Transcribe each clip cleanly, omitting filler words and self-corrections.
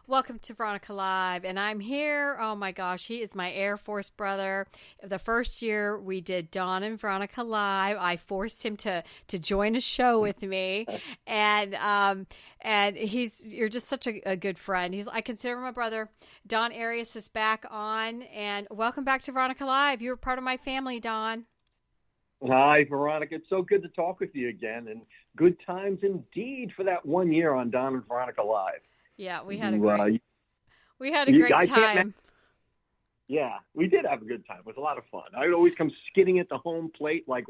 Welcome to Veronica Live, and I'm here. Oh my gosh, he is my Air Force brother. The first year we did Don and Veronica Live, I forced him to join a show with me, and you're just such a good friend. I consider him my brother. Don Arias is back on, and welcome back to Veronica Live. You're part of my family, Don. Hi, Veronica. It's so good to talk with you again, and good times indeed for that 1 year on Don and Veronica Live. Yeah, we had a great time. Yeah, we did have a good time. It was a lot of fun. I would always come skidding at the home plate 30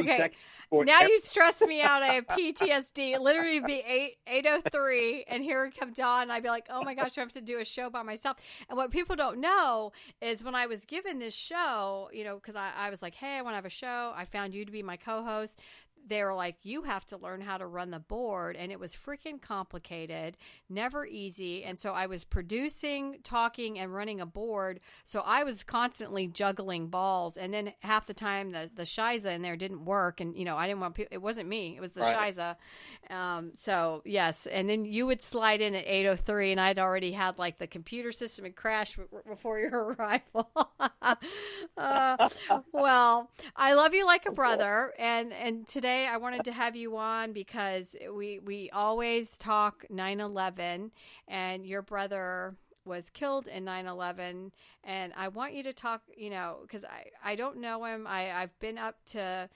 seconds before. Now you stress me out. I have PTSD. Literally it'd be 8:03, and here would come Dawn, and I'd be like, oh my gosh, I have to do a show by myself. And what people don't know is when I was given this show, because I was like, hey, I want to have a show. I found you to be my co-host. They were like, you have to learn how to run the board. And it was freaking complicated, never easy. And so I was producing, talking, and running a board. So I was constantly juggling balls. And then half the time the Shiza in there didn't work. And, I didn't want people, it wasn't me. It was the Shiza. So, yes. And then you would slide in at 8:03, and I'd already had like the computer system had crashed before your arrival. Well, I love you like a brother. And today, I wanted to have you on because we always talk 9/11, and your brother was killed in 9/11, and I want you to talk, because I don't know him. I've been up to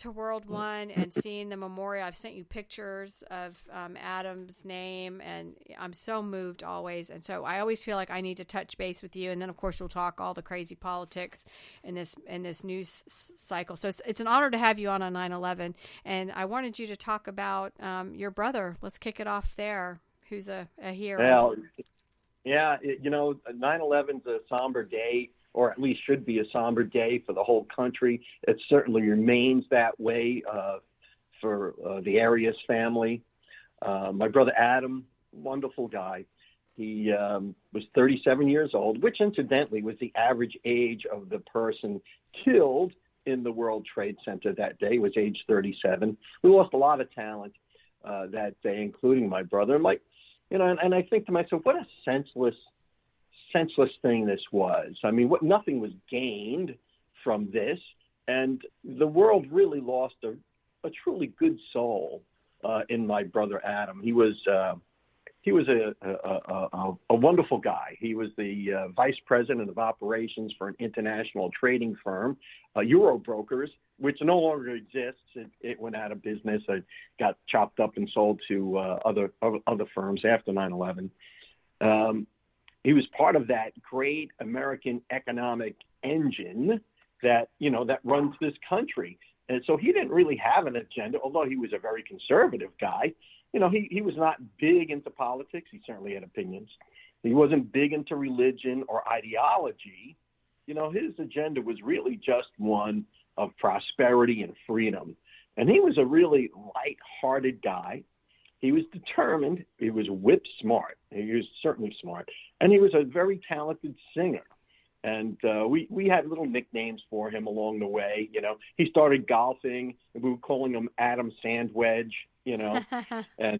World One and seen the memorial. I've sent you pictures of Adam's name, and I'm so moved always. And so I always feel like I need to touch base with you. And then, of course, we'll talk all the crazy politics in this news cycle. So it's an honor to have you on 9/11. And I wanted you to talk about your brother. Let's kick it off there. Who's a hero? Well, yeah, 9/11's a somber day, or at least should be a somber day for the whole country. It certainly remains that way for the Arias family. My brother Adam, wonderful guy. He was 37 years old, which incidentally was the average age of the person killed in the World Trade Center that day, was age 37. We lost a lot of talent that day, including my brother. And I think to myself, what a senseless thing this was. I mean, nothing was gained from this, and the world really lost a truly good soul in my brother Adam. He was a wonderful guy. He was the vice president of operations for an international trading firm, Euro Brokers, which no longer exists. It went out of business. It got chopped up and sold to other firms after 9/11. He was part of that great American economic engine that runs this country. And so he didn't really have an agenda, although he was a very conservative guy. He was not big into politics. He certainly had opinions. He wasn't big into religion or ideology. His agenda was really just one of prosperity and freedom. And he was a really light-hearted guy. He was determined. He was whip smart. He was certainly smart. And he was a very talented singer. And we had little nicknames for him along the way. He started golfing, and we were calling him Adam Sandwedge, and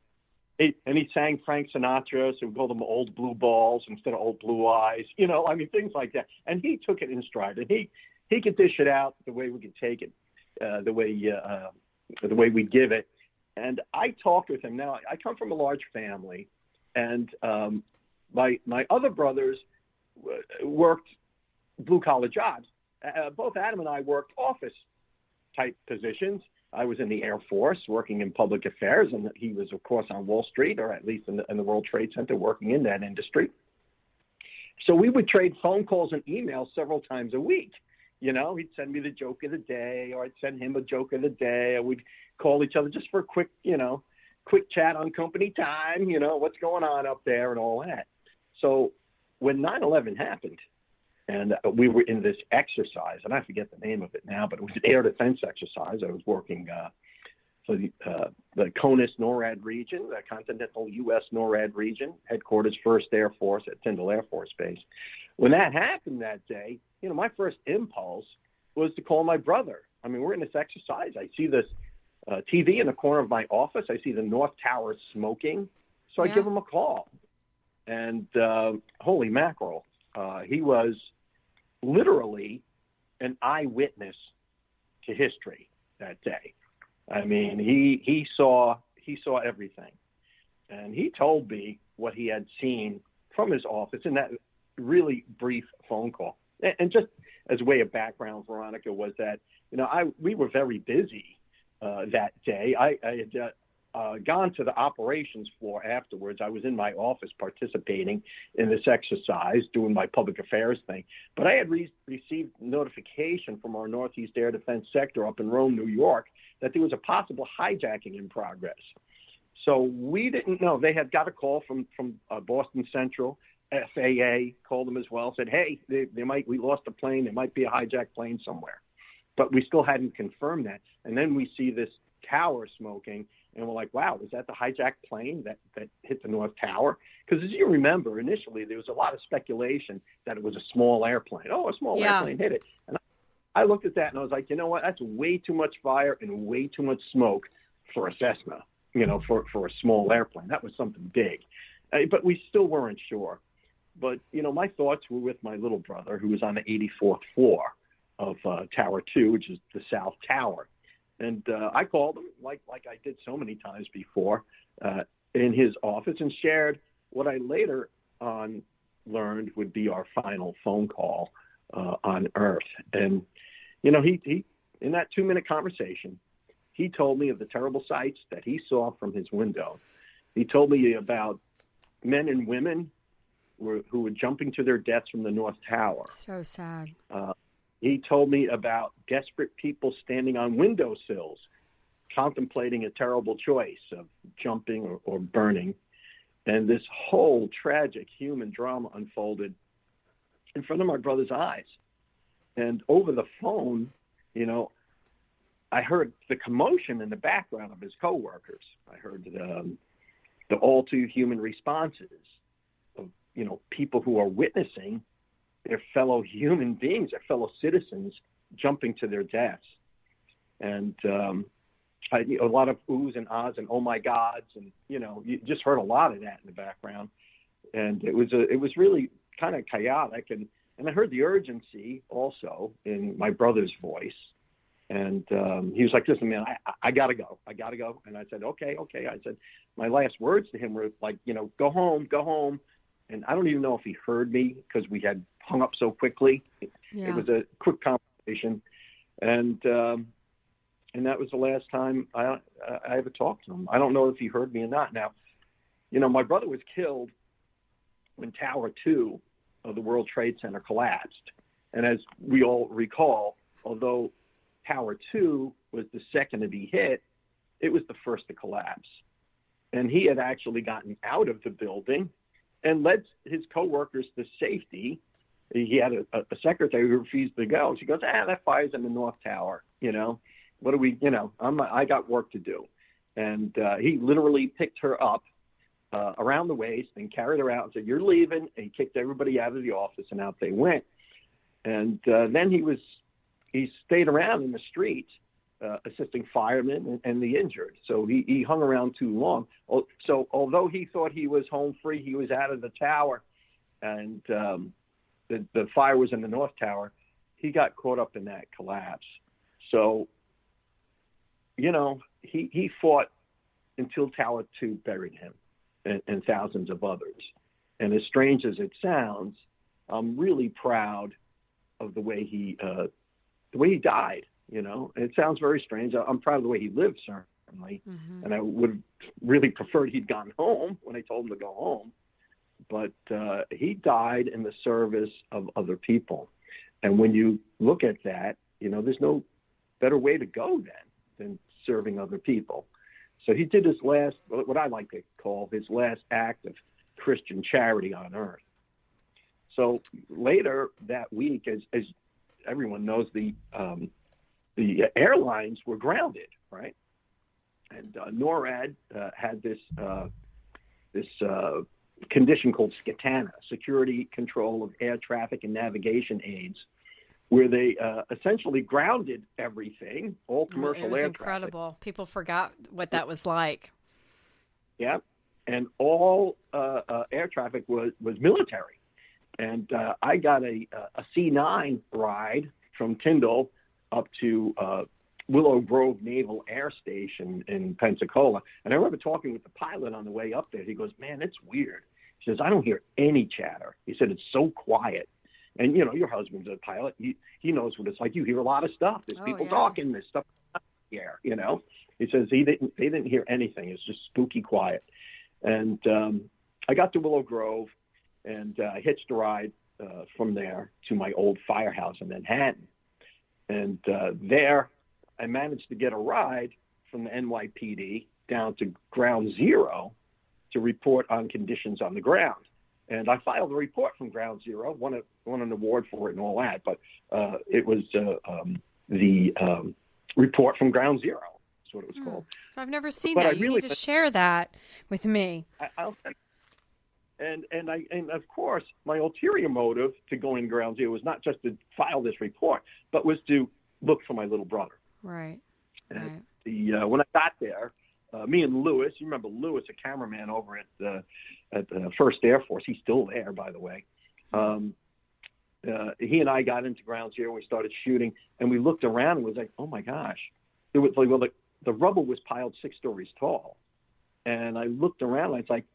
he sang Frank Sinatra, so we called him Old Blue Balls instead of Old Blue Eyes, things like that. And he took it in stride, and he could dish it out the way we could take it, the way we give it. And I talked with him. Now, I come from a large family, and my other brothers worked blue-collar jobs. Both Adam and I worked office-type positions. I was in the Air Force working in public affairs, and he was, of course, on Wall Street, or at least in the World Trade Center, working in that industry. So we would trade phone calls and emails several times a week. He'd send me the joke of the day, or I'd send him a joke of the day. We'd call each other just for a quick chat on company time, what's going on up there and all that. So when 9/11 happened, and we were in this exercise, and I forget the name of it now, but it was an air defense exercise. I was working for the CONUS NORAD region, the continental U.S. NORAD region, headquarters 1st Air Force at Tyndall Air Force Base. When that happened that day, my first impulse was to call my brother. I mean, we're in this exercise. I see this TV in the corner of my office. I see the North Tower smoking. So I give him a call. And holy mackerel, he was literally an eyewitness to history that day. I mean, he saw everything, and he told me what he had seen from his office in that really brief phone call. And just as a way of background, Veronica, was that we were very busy that day. I had gone to the operations floor afterwards. I was in my office participating in this exercise, doing my public affairs thing. But I had received notification from our Northeast Air Defense Sector up in Rome, New York, that there was a possible hijacking in progress. So we didn't know. They had got a call from Boston Central. FAA called them as well, said, hey, we lost a plane. There might be a hijacked plane somewhere. But we still hadn't confirmed that. And then we see this tower smoking, and we're like, wow, is that the hijacked plane that hit the North Tower? Because as you remember, initially there was a lot of speculation that it was a small airplane. Oh, a small airplane hit it. And I looked at that and I was like, you know what? That's way too much fire and way too much smoke for a Cessna, for a small airplane. That was something big. But we still weren't sure. But, my thoughts were with my little brother, who was on the 84th floor of Tower 2, which is the South Tower. And I called him, like I did so many times before, in his office, and shared what I later on learned would be our final phone call on Earth. And, he in that 2-minute conversation, he told me of the terrible sights that he saw from his window. He told me about men and women who were jumping to their deaths from the North Tower. So sad. He told me about desperate people standing on windowsills, contemplating a terrible choice of jumping or burning. And this whole tragic human drama unfolded in front of my brother's eyes. And over the phone, I heard the commotion in the background of his coworkers. I heard the all too human responses of, people who are witnessing their fellow human beings, their fellow citizens, jumping to their deaths. And a lot of oohs and ahs and oh my gods, and you just heard a lot of that in the background. And it was really kind of chaotic. And I heard the urgency also in my brother's voice. And he was like, listen, man, I got to go. And I said, okay. I said, my last words to him were like, go home. And I don't even know if he heard me because we had hung up so quickly. Yeah. It was a quick conversation. And that was the last time I ever talked to him. I don't know if he heard me or not. Now, my brother was killed when Tower 2 of the World Trade Center collapsed. And as we all recall, although Tower 2 was the second to be hit, it was the first to collapse. And he had actually gotten out of the building and led his coworkers to safety. He had a secretary who refused to go. She goes, that fire's in the North Tower. What do we, I got work to do. And he literally picked her up around the waist and carried her out and said, you're leaving. And he kicked everybody out of the office, and out they went. And then he stayed around in the streets, assisting firemen and the injured. So he hung around too long. So although he thought he was home free, he was out of the tower, and the fire was in the North Tower. He got caught up in that collapse. So, he fought until Tower 2 buried him and thousands of others. And as strange as it sounds, I'm really proud of the way he died. It sounds very strange. I'm proud of the way he lived, certainly. Mm-hmm. And I would have really preferred he'd gone home when I told him to go home. But he died in the service of other people. And when you look at that, there's no better way to go than serving other people. So he did his last, what I like to call his last act of Christian charity on earth. So later that week, as everyone knows, the airlines were grounded, right? And NORAD had this condition called SCATANA, Security Control of Air Traffic and Navigation Aids, where they essentially grounded everything, all commercial air traffic. It was incredible. People forgot what that was like. Yeah. and all air traffic was military. And I got a C-9 ride from Tyndall up to Willow Grove Naval Air Station in Pensacola. And I remember talking with the pilot on the way up there. He goes, man, it's weird. He says, I don't hear any chatter. He said, it's so quiet. And, your husband's a pilot. He knows what it's like. You hear a lot of stuff. There's people talking. There's stuff here, He says they didn't hear anything. It's just spooky quiet. And I got to Willow Grove, and I hitched a ride from there to my old firehouse in Manhattan. And there I managed to get a ride from the NYPD down to Ground Zero to report on conditions on the ground. And I filed a report from Ground Zero, won an award for it and all that. But it was the report from Ground Zero. That's what it was called. I've never seen that. You need to share that with me. And of course, my ulterior motive to going to Ground Zero was not just to file this report, but was to look for my little brother. Right. And when I got there, me and Lewis, you remember Lewis, a cameraman over at the First Air Force. He's still there, by the way. He and I got into Ground Zero. We started shooting, and we looked around and was like, "Oh my gosh!" It was like, the rubble was piled 6 stories tall, and I looked around and I was like,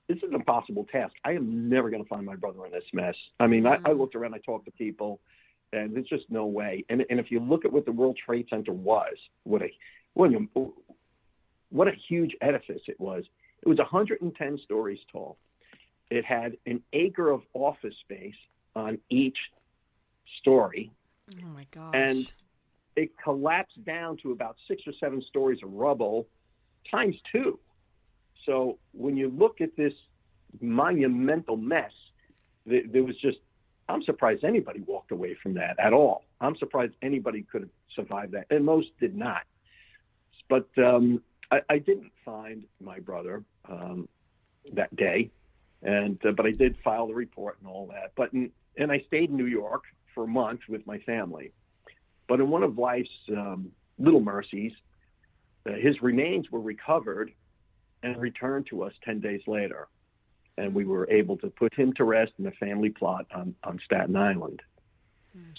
"This is an impossible task. I am never going to find my brother in this mess." I mean, I looked around, I talked to people, and there's just no way. And if you look at what the World Trade Center was, what a huge edifice it was. It was 110 stories tall. It had an acre of office space on each story. Oh my gosh. And it collapsed down to about 6 or 7 stories of rubble times 2. So when you look at this monumental mess, there was just, I'm surprised anybody walked away from that at all. I'm surprised anybody could have survived that, and most did not. But I didn't find my brother that day, but I did file the report and all that. And I stayed in New York for a month with my family. But in one of life's little mercies, his remains were recovered and returned to us 10 days later. And we were able to put him to rest in a family plot on Staten Island.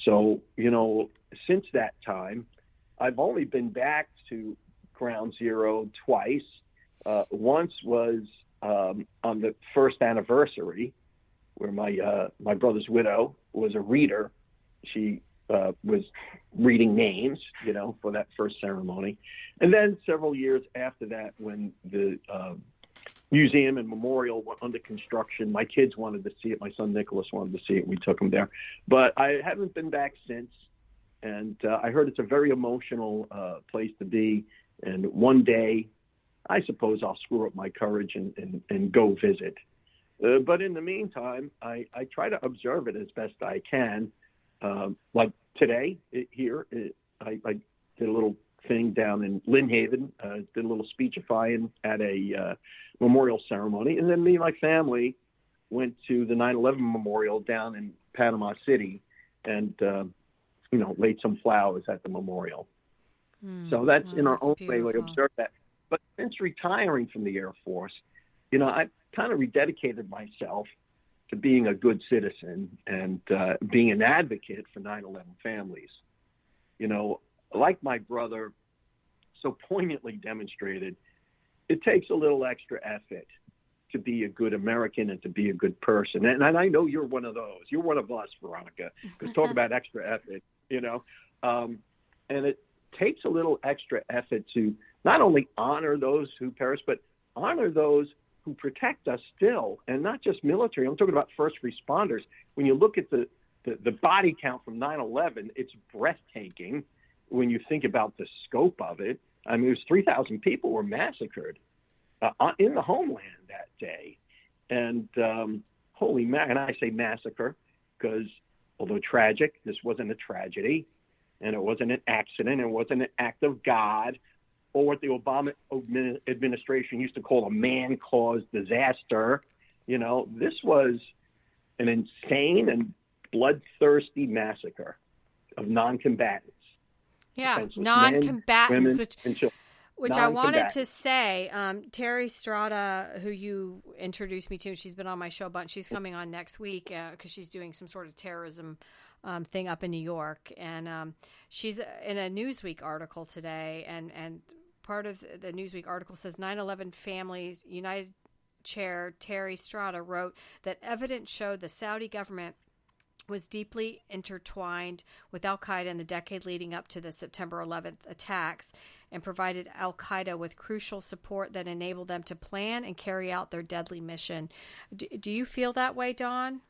So, since that time, I've only been back to Ground Zero twice. Once was on the first anniversary, where my brother's widow was a reader. She was reading names, for that first ceremony. And then several years after that, when the museum and memorial were under construction, my kids wanted to see it. My son Nicholas wanted to see it. We took him there. But I haven't been back since. And I heard it's a very emotional place to be. And one day, I suppose I'll screw up my courage and go visit. But in the meantime, I try to observe it as best I can. Like today here, I did a little thing down in Lynn Haven, did a little speechifying at a memorial ceremony. And then me and my family went to the 9/11 memorial down in Panama City and, laid some flowers at the memorial. So that's in our own way we observe that. But since retiring from the Air Force, I kind of rededicated myself to being a good citizen and being an advocate for 9/11 families. Like my brother so poignantly demonstrated, it takes a little extra effort to be a good American and to be a good person. And I know you're one of those. You're one of us, Veronica, because talk about extra effort, and it takes a little extra effort to not only honor those who perish, but honor those who protect us still, and not just military. I'm talking about first responders. When you look at the body count from 9/11, it's breathtaking when you think about the scope of it. I mean, it was 3,000 people were massacred in the homeland that day. And holy man, and I say massacre because although tragic, this wasn't a tragedy, and it wasn't an accident, it wasn't an act of God, or what the Obama administration used to call a man-caused disaster. This was an insane and bloodthirsty massacre of non-combatants. Yeah, non-combatants, and children. Which I wanted to say, Terry Strada, who you introduced me to, she's been on my show a bunch. She's coming on next week because she's doing some sort of terrorism thing up in New York. And she's in a Newsweek article today. And part of the Newsweek article says 9/11 Families United Chair Terry Strada wrote that evidence showed the Saudi government was deeply intertwined with al-Qaeda in the decade leading up to the September 11th attacks and provided al-Qaeda with crucial support that enabled them to plan and carry out their deadly mission. Do you feel that way, Don?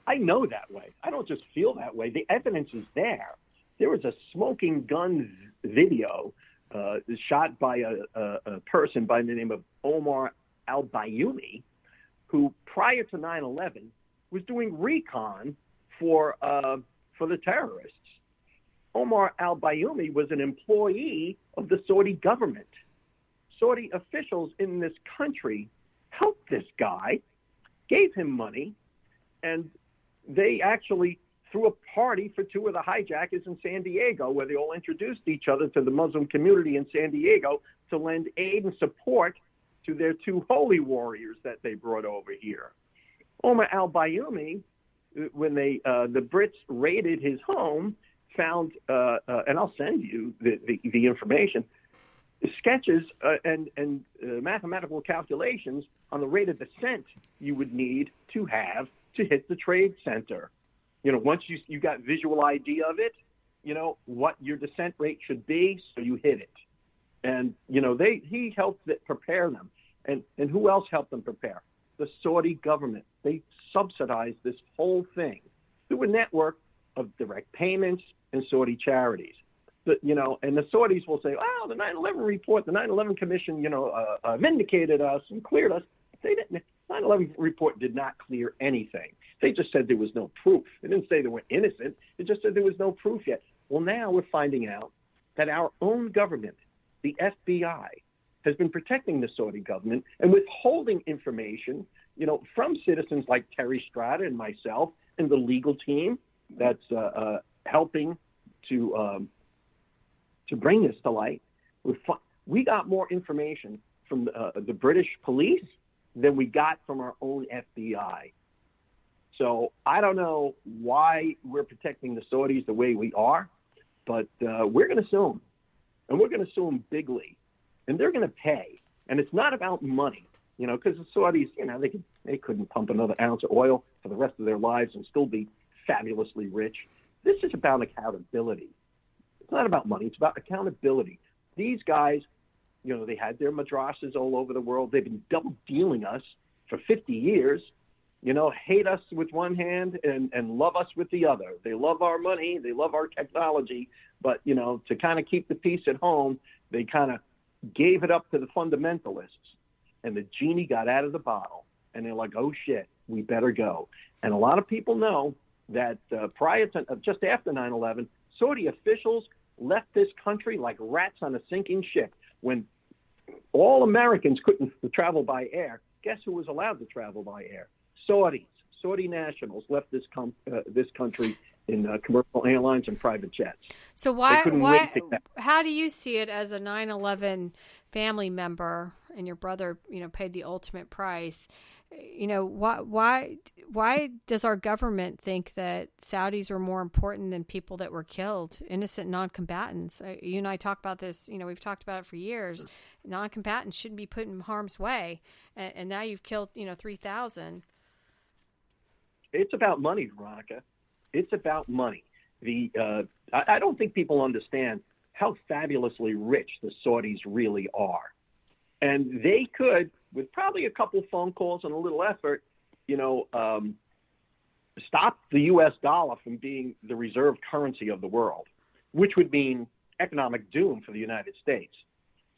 I know that way. I don't just feel that way. The evidence is there. There was a smoking gun video shot by a person by the name of Omar al-Bayoumi, who prior to 9/11 was doing recon for the terrorists. Omar al-Bayoumi was an employee of the Saudi government. Saudi officials in this country helped this guy, gave him money, and they actually threw a party for two of the hijackers in San Diego, where they all introduced each other to the Muslim community in San Diego to lend aid and support to their two holy warriors that they brought over here. Omar al-Bayoumi, when the Brits raided his home, found, and I'll send you the information, sketches and mathematical calculations on the rate of descent you would need to have to hit the trade center. Once you got visual idea of it, what your descent rate should be, so you hit it. And, he helped prepare them. And who else helped them prepare? The Saudi government. They subsidized this whole thing through a network of direct payments and Saudi charities. And the Saudis will say, "Oh, the 9/11 report, the 9/11 Commission, vindicated us and cleared us." They didn't. 9/11 report did not clear anything. They just said there was no proof. They didn't say they were innocent. It just said there was no proof yet. Well, now we're finding out that our own government, the FBI, has been protecting the Saudi government and withholding information, from citizens like Terry Strada and myself and the legal team that's helping to bring this to light. We got more information from the British police than we got from our own FBI. So I don't know why we're protecting the Saudis the way we are, but we're going to sue them, and we're going to sue them bigly, and they're going to pay. And it's not about money, because the Saudis, they couldn't pump another ounce of oil for the rest of their lives and still be fabulously rich. This is about accountability. It's not about money. It's about accountability. These guys, they had their madrasas all over the world. They've been double dealing us for 50 years. Hate us with one hand and love us with the other. They love our money. They love our technology. But, to kind of keep the peace at home, they kind of gave it up to the fundamentalists. And the genie got out of the bottle. And they're like, oh, shit, we better go. And a lot of people know that prior to, just after 9/11, Saudi officials left this country like rats on a sinking ship. When all Americans couldn't travel by air, guess who was allowed to travel by air? Saudis. Saudi nationals left this country in commercial airlines and private jets. So how do you see it as a 9/11 family member, and your brother, paid the ultimate price? Why does our government think that Saudis are more important than people that were killed, innocent non-combatants? You and I talk about this, we've talked about it for years. Non-combatants shouldn't be put in harm's way. And now you've killed, 3,000. It's about money, Veronica. It's about money. I don't think people understand how fabulously rich the Saudis really are. And they could, with probably a couple phone calls and a little effort, stop the U.S. dollar from being the reserve currency of the world, which would mean economic doom for the United States.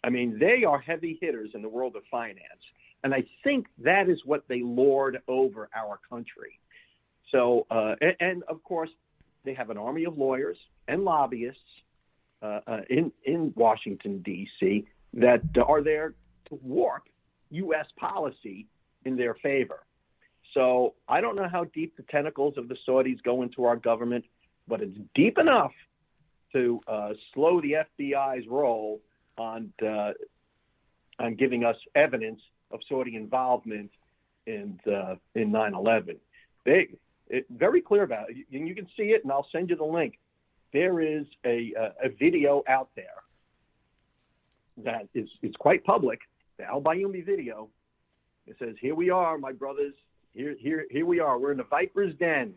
I mean, they are heavy hitters in the world of finance. And I think that is what they lord over our country. So, and of course, they have an army of lawyers and lobbyists in Washington, D.C., that are there to warp U.S. policy in their favor. So I don't know how deep the tentacles of the Saudis go into our government, but it's deep enough to slow the FBI's role on giving us evidence of Saudi involvement in 9/11. Very clear about it, and you can see it, and I'll send you the link. There is a video out there that is quite public, the Al Bayoumi video. It says, "Here we are, my brothers. Here we are. We're in the Viper's Den."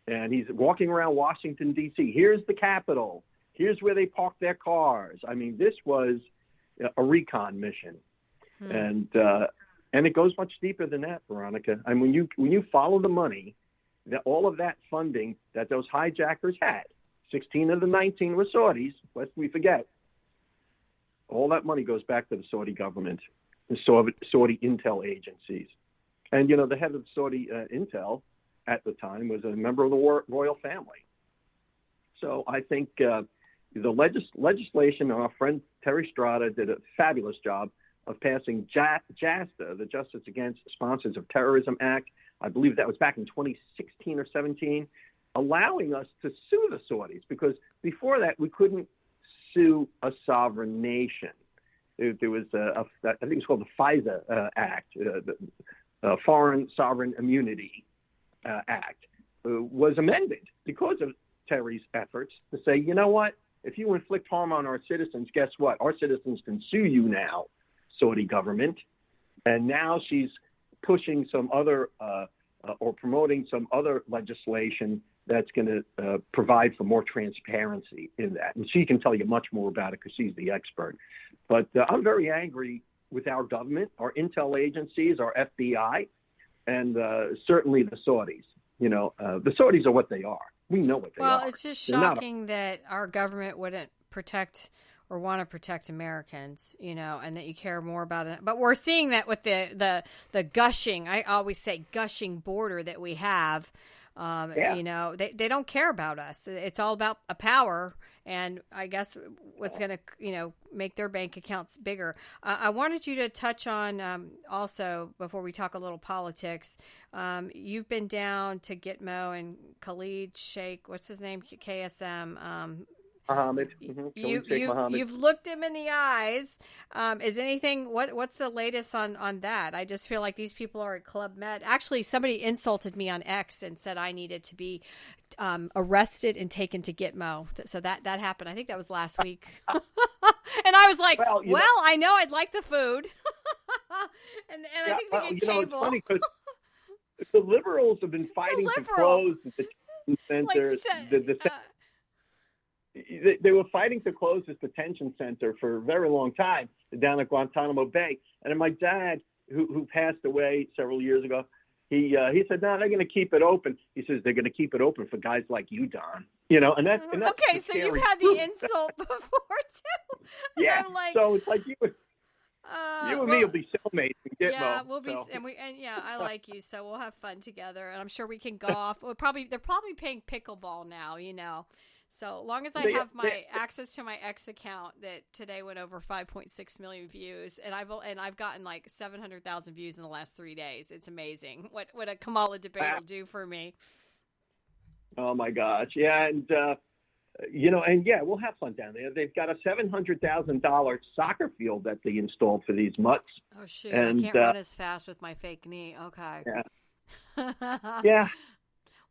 And he's walking around Washington, D.C. Here's the Capitol. Here's where they park their cars. I mean, this was a recon mission. And it goes much deeper than that, Veronica. And when you follow the money, all of that funding that those hijackers had, 16 of the 19 were Saudis, lest we forget, all that money goes back to the Saudi government, the Saudi intel agencies. And, the head of Saudi intel at the time was a member of the royal family. So I think the legislation, our friend Terry Strada did a fabulous job of passing JASTA, the Justice Against Sponsors of Terrorism Act. I believe that was back in 2016 or 17, allowing us to sue the Saudis, because before that we couldn't sue a sovereign nation. There was I think it's called the FISA Act, the Foreign Sovereign Immunity Act, was amended because of Terry's efforts to say, you know what, if you inflict harm on our citizens, guess what? Our citizens can sue you now, Saudi government. And now she's pushing some other or promoting some other legislation that's going to provide for more transparency in that. And she can tell you much more about it because she's the expert. But I'm very angry with our government, our intel agencies, our FBI, and certainly the Saudis. The Saudis are what they are. We know what they are. Well, it's just shocking that our government wouldn't protect or want to protect Americans, and that you care more about it. But we're seeing that with the gushing, I always say gushing border that we have. They don't care about us. It's all about a power, and I guess what's going to, make their bank accounts bigger. I wanted you to touch on also, before we talk a little politics, you've been down to Gitmo and Khalid Sheikh, what's his name, KSM, Mohammed. You've looked him in the eyes. Is anything? What's the latest on that? I just feel like these people are at Club Med. Actually, somebody insulted me on X and said I needed to be arrested and taken to Gitmo. So that happened. I think that was last week. And I was like, I know I'd like the food, and I think they get cable. It's funny because the liberals have been fighting to close the center. They were fighting to close this detention center for a very long time down at Guantanamo Bay. And then my dad, who passed away several years ago, he said, no, they're going to keep it open. He says, they're going to keep it open for guys like you, Don. And that's okay, so you've had the insult before, too. Yeah, so it's like you and me will be cellmates in Gitmo. Yeah, we'll be, I like you, so we'll have fun together, and I'm sure we can golf. They're probably paying pickleball now, So long as I have my access to my X account that today went over 5.6 million views, and I've gotten like 700,000 views in the last 3 days. It's amazing what a Kamala debate will do for me. Oh my gosh, yeah, and we'll have fun down there. They've got a $700,000 soccer field that they installed for these mutts. Oh shoot, I can't run as fast with my fake knee. Okay. Yeah. Yeah.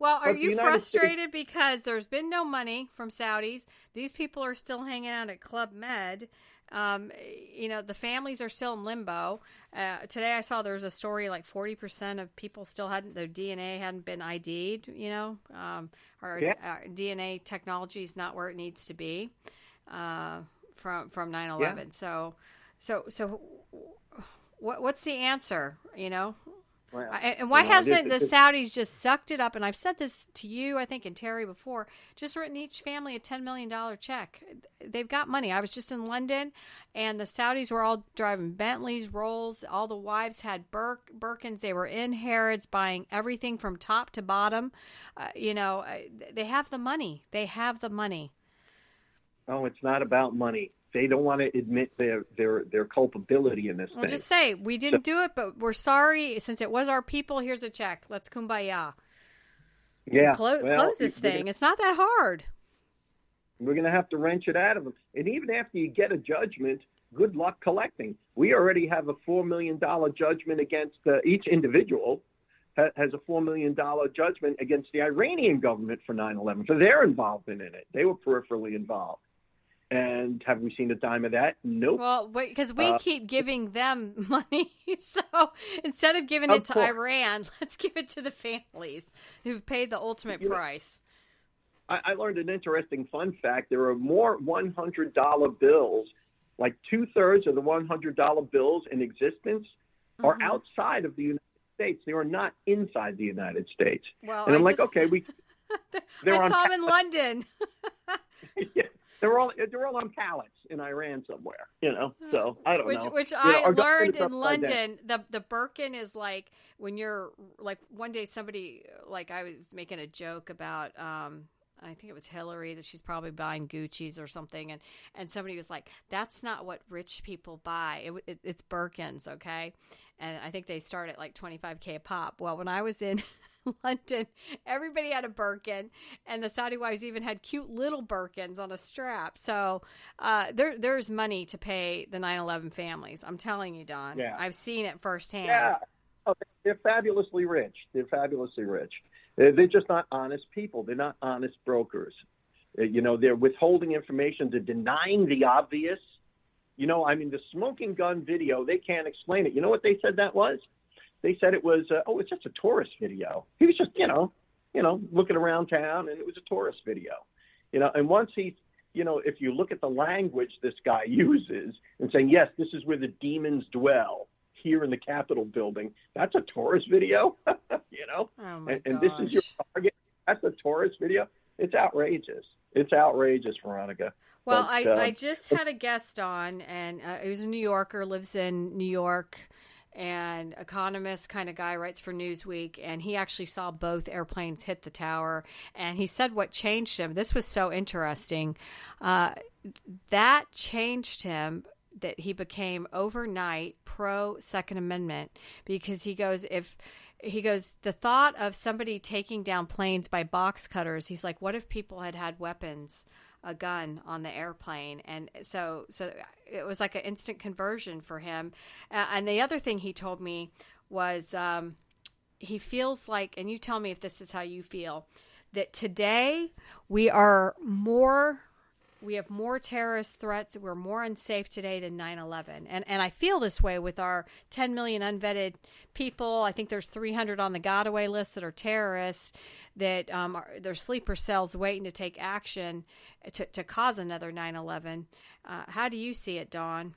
Well, are you frustrated because there's been no money from Saudis? These people are still hanging out at Club Med. The families are still in limbo. Today I saw there was a story like 40% of people still their DNA hadn't been ID'd, our DNA technology is not where it needs to be from 9/11. Yeah. So what's the answer, Well, and why hasn't the Saudis just sucked it up? And I've said this to you, I think, and Terry before, just written each family a $10 million check. They've got money. I was just in London, and the Saudis were all driving Bentleys, Rolls. All the wives had Birkins. They were in Harrods buying everything from top to bottom. They have the money. They have the money. Oh, it's not about money. They don't want to admit their culpability in this thing. Well, just say, we didn't do it, but we're sorry. Since it was our people, here's a check. Let's kumbaya. Yeah. Close this thing. It's not that hard. We're going to have to wrench it out of them. And even after you get a judgment, good luck collecting. We already have a $4 million judgment against each individual has a $4 million judgment against the Iranian government for 9/11, for their involvement in it. They were peripherally involved. And have we seen a dime of that? Nope. Well, because we keep giving them money. So instead of giving it to Iran, let's give it to the families who've paid the ultimate price. I learned an interesting fun fact. There are more $100 bills, like 2/3 of the $100 bills in existence are outside of the United States. They are not inside the United States. Well, and I'm I saw them in London. Yeah, they're all on pallets in Iran somewhere. So I don't know. Which I learned in London. The Birkin is like when you're like one day somebody like I was making a joke about. I think it was Hillary that she's probably buying Gucci's or something. And somebody was like, that's not what rich people buy. It's Birkins, okay? And I think they start at like $25K a pop. Well, when I was in London, everybody had a Birkin. And the Saudi wives even had cute little Birkins on a strap. So there's money to pay the 9/11 families. I'm telling you, Don. Yeah. I've seen it firsthand. Yeah. Oh, they're fabulously rich. They're just not honest people. They're not honest brokers. They're withholding information. They're denying the obvious. The smoking gun video, they can't explain it. You know what they said that was? They said it was, it's just a tourist video. He was just, looking around town, and it was a tourist video. And once if you look at the language this guy uses and saying, yes, this is where the demons dwell, here in the Capitol building, that's a tourist video, Oh my and this is your target. That's a tourist video. It's outrageous. It's outrageous, Veronica. Well, I just had a guest on, and he was a New Yorker, lives in New York, and economist kind of guy, writes for Newsweek, and he actually saw both airplanes hit the tower, and he said what changed him. This was so interesting. That changed him, that he became overnight pro Second Amendment, because he goes, the thought of somebody taking down planes by box cutters, he's like, what if people had weapons, a gun on the airplane? And so it was like an instant conversion for him. And the other thing he told me was he feels like, and you tell me if this is how you feel, that today we have more terrorist threats. We're more unsafe today than 9/11. And I feel this way with our 10 million unvetted people. I think there's 300 on the got-away list that are terrorists, that they're sleeper cells waiting to take action to cause another 9/11. How do you see it, Don?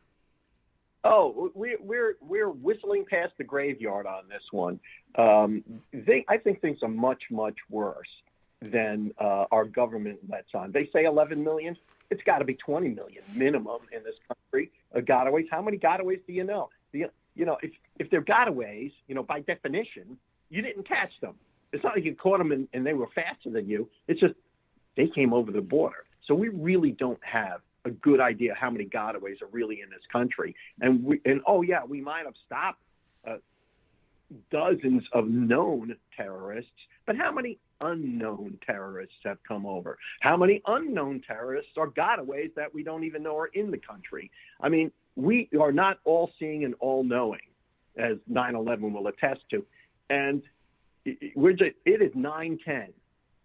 Oh, we're whistling past the graveyard on this one. I think things are much, much worse than our government lets on. They say 11 million. It's got to be 20 million minimum in this country. Gotaways. How many gotaways do you know? If they're gotaways, by definition, you didn't catch them. It's not like you caught them and they were faster than you. It's just they came over the border. So we really don't have a good idea how many gotaways are really in this country. And we might have stopped dozens of known terrorists, but how many unknown terrorists have come over? How many unknown terrorists are gotaways that we don't even know are in the country? I mean, we are not all seeing and all knowing, as 9/11 will attest to. And it is 9/10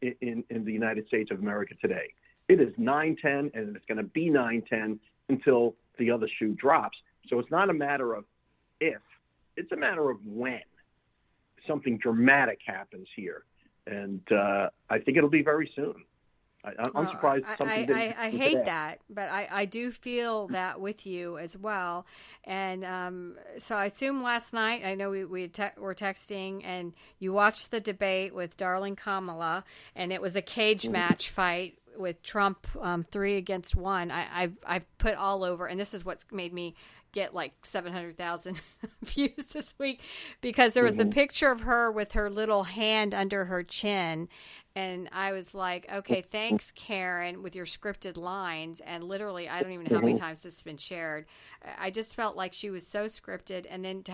in the United States of America today. It is 9/10, and it's going to be 9/10 until the other shoe drops. So it's not a matter of if, it's a matter of when something dramatic happens here. And I think it'll be very soon. I'm surprised something didn't I hate today. That, but I do feel that with you as well. And so I assume last night, I know we were texting, and you watched the debate with darling Kamala, and it was a cage match fight with Trump 3 against 1. I've put all over, and this is what's made me get like 700,000 views this week, because there was the picture of her with her little hand under her chin, and I was like, okay, thanks, Karen, with your scripted lines. And literally, I don't even know how many times this has been shared. I just felt like she was so scripted. And then to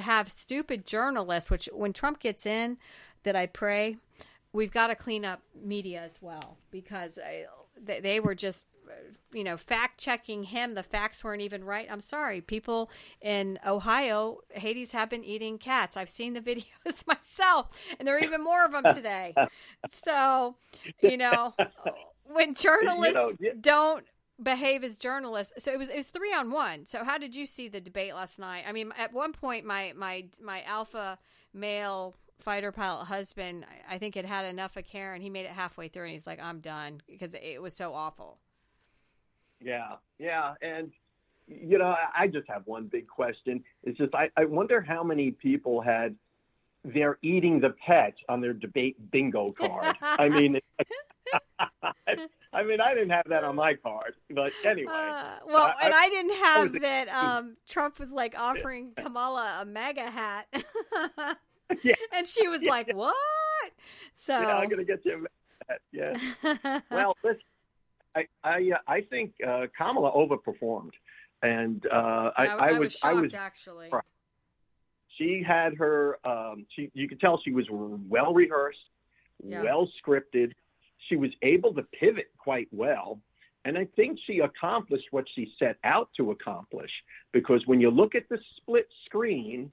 have stupid journalists, which when Trump gets in, that I pray we've got to clean up media as well, because they were just, fact checking him. The facts weren't even right. I'm sorry. People in Ohio, Hades have been eating cats. I've seen the videos myself, and there are even more of them today. So, when journalists don't behave as journalists, so it was 3-on-1. So how did you see the debate last night? I mean, at one point, my alpha male fighter pilot husband, I think had enough of Karen. He made it halfway through, and he's like, "I'm done," because it was so awful. Yeah. And, I just have one big question. It's just, I wonder how many people had "they're eating the pets" on their debate bingo card. I mean, I didn't have that on my card, but anyway. I didn't have that Trump was like offering Kamala a MAGA hat. Yeah. And she was like, "What?" So yeah, I'm going to get you a MAGA hat. Yeah. Well, listen. I think Kamala overperformed, and I was shocked actually. She had her. You could tell she was well rehearsed, well scripted. She was able to pivot quite well, and I think she accomplished what she set out to accomplish. Because when you look at the split screen,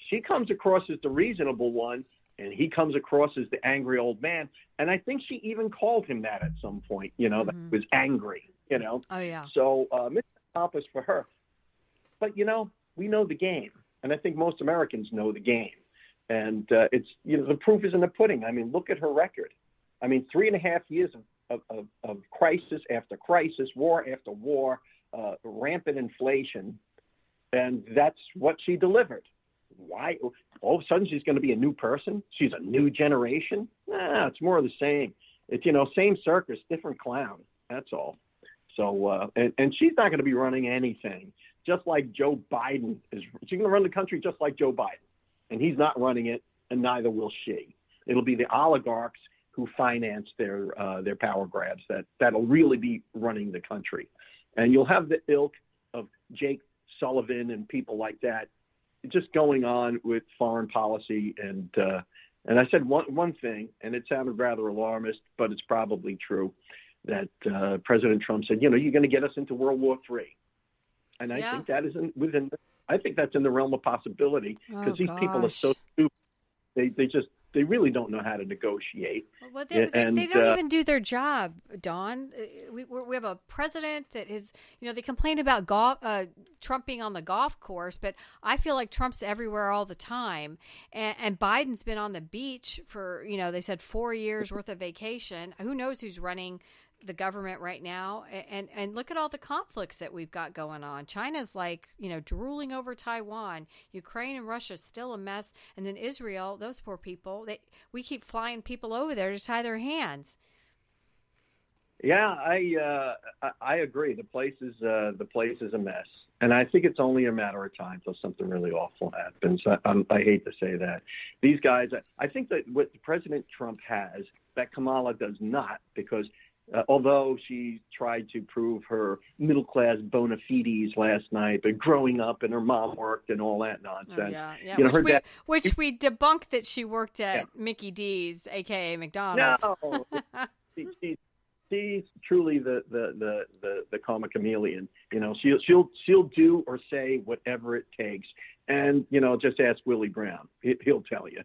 she comes across as the reasonable one, and he comes across as the angry old man. And I think she even called him that at some point, that he was angry, Oh, yeah. So mission accomplished for her. But, we know the game. And I think most Americans know the game. And it's, the proof is in the pudding. I mean, look at her record. 3.5 years of crisis after crisis, war after war, rampant inflation. And that's what she delivered. Why? All of a sudden she's going to be a new person? She's a new generation? Nah, it's more of the same. It's, same circus, different clown. That's all. So, and she's not going to be running anything. Just like Joe Biden is. She's going to run the country just like Joe Biden. And he's not running it, and neither will she. It'll be the oligarchs who finance their power grabs that'll really be running the country. And you'll have the ilk of Jake Sullivan and people like that just going on with foreign policy. And I said one thing, and it sounded rather alarmist, but it's probably true, that President Trump said, you're going to get us into World War III. And I think that isn't within. I think that's in the realm of possibility, because these people are so stupid. They really don't know how to negotiate. Well, they don't even do their job, Don. We have a president that is, they complain about Trump being on the golf course, but I feel like Trump's everywhere all the time. And Biden's been on the beach for, they said 4 years worth of vacation. Who knows who's running the government right now? And look at all the conflicts that we've got going on. China's like, drooling over Taiwan. Ukraine and Russia's still a mess. And then Israel, those poor people, we keep flying people over there to tie their hands. Yeah, I agree. The place is a mess. And I think it's only a matter of time till something really awful happens. I hate to say that. These guys, I think that what President Trump has that Kamala does not, because although she tried to prove her middle-class bona fides last night, but growing up and her mom worked and all that nonsense. Which we debunked that she worked at Mickey D's, a.k.a. McDonald's. No, she's truly the karma chameleon. She'll do or say whatever it takes. And, just ask Willie Brown. He'll tell you.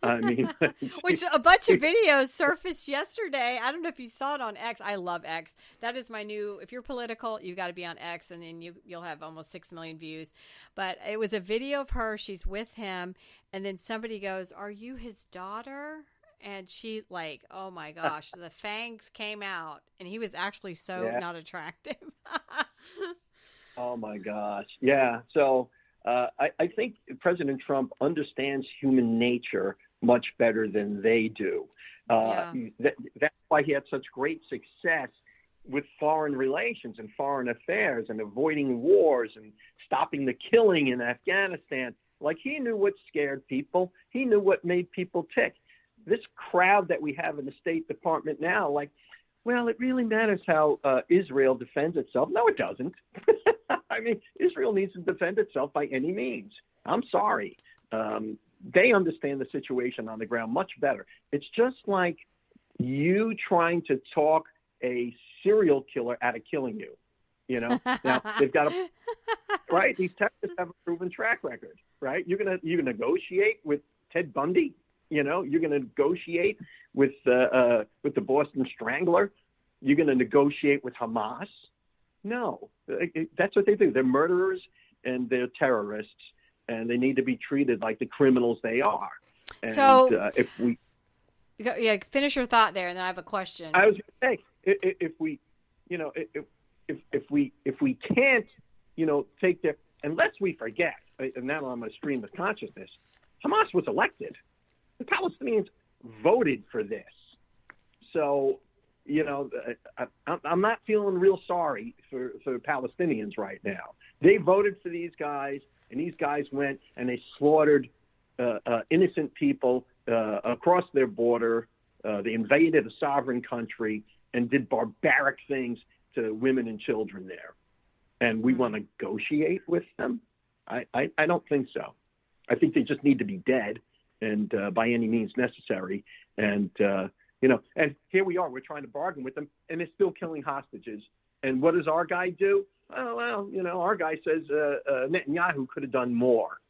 I mean, which a bunch of videos surfaced yesterday. I don't know if you saw it on X. I love X. That is my new, if you're political, you've got to be on X, and then you'll have almost 6 million views. But it was a video of her. She's with him. And then somebody goes, "Are you his daughter?" And she oh my gosh, the fangs came out, and he was actually so not attractive. Oh my gosh. Yeah. So I think President Trump understands human nature much better than they do. That's why he had such great success with foreign relations and foreign affairs and avoiding wars and stopping the killing in Afghanistan. He knew what scared people. He knew what made people tick. This crowd that we have in the State Department now, it really matters how Israel defends itself. No, it doesn't. I mean, Israel needs to defend itself by any means. I'm sorry. They understand the situation on the ground much better. It's just like you trying to talk a serial killer out of killing you. You know, now they've got a right. These terrorists have a proven track record, right? You're gonna negotiate with Ted Bundy. You know, you're gonna negotiate with the Boston Strangler. You're gonna negotiate with Hamas. No, that's what they do. They're murderers and they're terrorists, and they need to be treated like the criminals they are. And so, if we, finish your thought there, and then I have a question. I was going to say, if we, you know, if we can't, you know, take their, unless we forget, and now I'm going to stream of consciousness, Hamas was elected. The Palestinians voted for this. So, you know, I'm not feeling real sorry for Palestinians right now. They voted for these guys, and these guys went and they slaughtered innocent people across their border. They invaded a sovereign country and did barbaric things to women and children there. And we want to negotiate with them? I don't think so. I think they just need to be dead, and by any means necessary. And you know, and here we are. We're trying to bargain with them, and they're still killing hostages. And what does our guy do? Oh, well, you know, our guy says Netanyahu could have done more,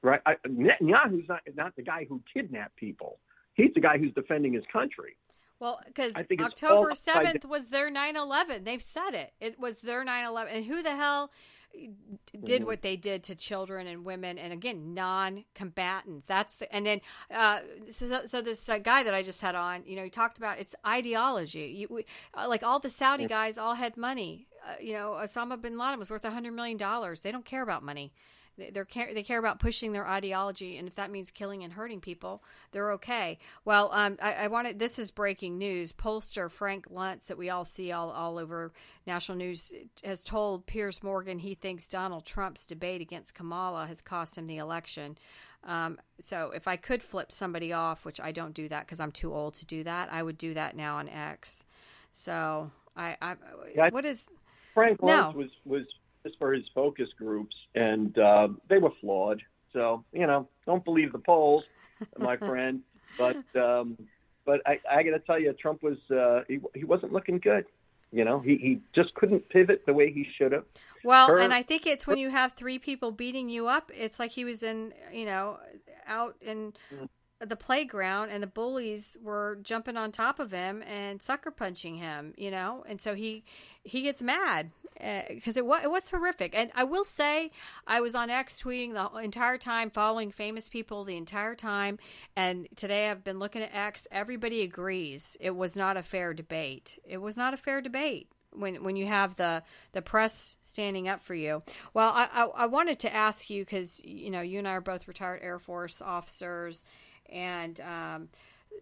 right? Netanyahu's not the guy who kidnapped people. He's the guy who's defending his country. Well, because October 7th was their 9/11. They've said it. It was their 9/11. And who the hell did what they did to children and women, and again, non-combatants? And then so this guy that I just had on, you know, he talked about it's ideology. Like all the Saudi guys all had money. You know, Osama bin Laden was worth $100 million. They don't care about money. They care about pushing their ideology, and if that means killing and hurting people, they're okay. Well, I wanted, this is breaking news. Pollster Frank Luntz, that we all see all over national news, has told Piers Morgan he thinks Donald Trump's debate against Kamala has cost him the election. So if I could flip somebody off, which I don't do that because I'm too old to do that, I would do that now on X. So what is Frank Luntz was for his focus groups, and they were flawed. So, you know, don't believe the polls, my friend. But I got to tell you, Trump was he wasn't looking good. You know, he just couldn't pivot the way he should have. Well, and I think it's when you have three people beating you up, it's like he was out in the playground and the bullies were jumping on top of him and sucker punching him, you know, and so he gets mad because it was horrific. And I will say, I was on X tweeting the entire time, following famous people the entire time, and today I've been looking at X. Everybody agrees it was not a fair debate. It was not a fair debate when you have the press standing up for you. Well, I wanted to ask you, because you know, you and I are both retired Air Force officers. And